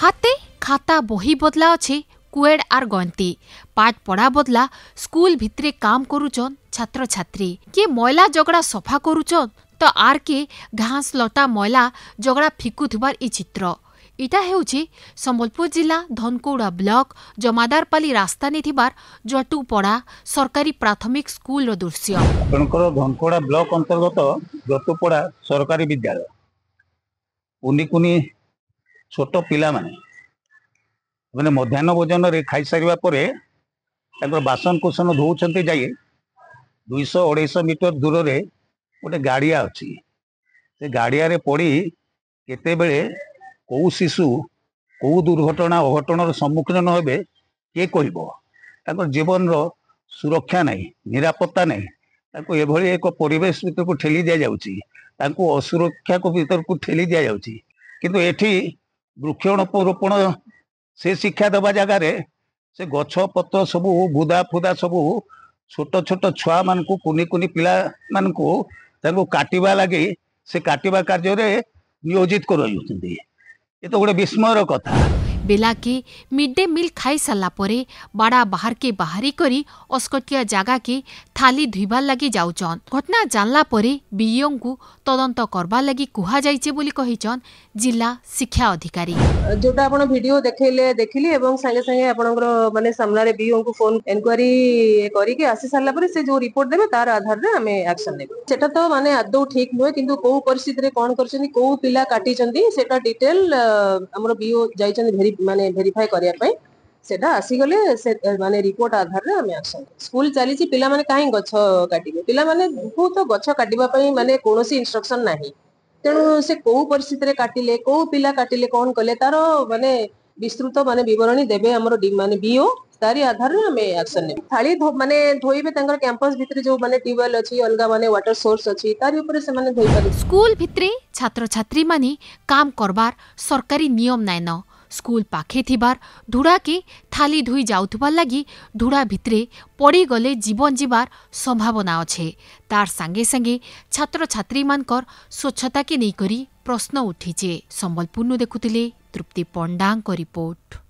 हाते खाता बही बदला अच्छे कुएड आर गंती पाठ पढ़ा बदला स्कूल भितरे काम करुचन छात्र छात्री किए मैला जगड़ा सफा करुचन तो आर के घास लटा मैला जगड़ा फिकुथिबार ई चित्र इटा हेउछि संबलपुर जिला धनकौड़ा ब्लॉक जमादारपाली रास्ता निथिबार जटुपड़ा सरकारी प्राथमिक स्कूल रो दृश्य। आपनकर धनकौड़ा ब्लॉक अंतर्गत जटुपड़ा सरकारी विद्यालय कुनी कुनी छोट पिला माने मध्याह्न भोजन रे खाई सारिबा परे ताकर बासन कुसन धोउछन्ते जाई 200-250 मीटर दूर रे गोटे गाड़िया अच्छी से गाड़िया रे पड़ी केते बेले कौ शिशु कौ दुर्घटना अघटन सम्मुखीन हे किए कह जीवन रो सुरक्षा नहीं निरापत्ता नहीं एभली एक परिवेश भीतर को ठेली दि जाउची असुरक्षा को भीतर को ठेली दि जाउची किंतु एठी वृक्षरोपण से शिक्षा देवा जगार से गछ पत्र सबू बुदा फुदा सबू छोट छोट छुआ मान कुनी कुनी पिला मान काटिबा लगी से काटिबा कार्य नियोजित कर तो गोटे विस्मयर कथा। बेला के मिड डे मिल खाई सारा परे बाड़ा बाहर के बाहरी करी अस्कटिया जगह के थाली धुइबार लगी जाउचन। घटना जानला परे बीईओ को तदंत करबार लगी कुहा जाइचे बोली कहिचन जिला शिक्षा अधिकारी। जोटा आपण वीडियो देखिली एवं संगे संगे आपनकर माने सामना रे बीईओ को फोन इंक्वायरी करी के आसी सारला परे से जो रिपोर्ट देबे तार आधार रे हमें एक्शन लेबे। सेटा तो माने आदौ ठीक नुहे किंतु को परिस्थिति रे कोन करछनी को पिला काटी चंदी सेटा डिटेल हमर बीईओ जाइचन माने वेरीफाई करिया पई सेटा आसी गले से माने रिपोर्ट आधार रे हमें एक्शन स्कूल चली छि पिला माने काहे गछ काटिबे पिला माने बहुत गछ काटिबा पई माने कोनोसी इंस्ट्रक्शन नाही तेणु से को परिस्थिति रे काटिले को पिला काटिले कोन कले तारो माने विस्तृत माने विवरणी देबे हमरो माने बीओ तारी आधार रे हमें एक्शन ने थाली माने धोइबे तांगर कैंपस भितरे जो माने ट्यूबवेल अछि अलगा माने वाटर सोर्स अछि तारी ऊपर से माने धोइ पारे। स्कूल भितरे छात्र छात्री माने काम करबार सरकारी नियम नाइन स्कूल पाखे थिबार धुड़ा के थाली धुई जाउथबार लगी धुड़ा भितरे पड़ी गले जीवन जीवार संभावना अच्छे तार संगे संगे छात्र छात्री मानकर स्वच्छता के नहीं करी प्रश्न उठीचे। संबलपुर देखुतिले तृप्ति पंडांग रिपोर्ट।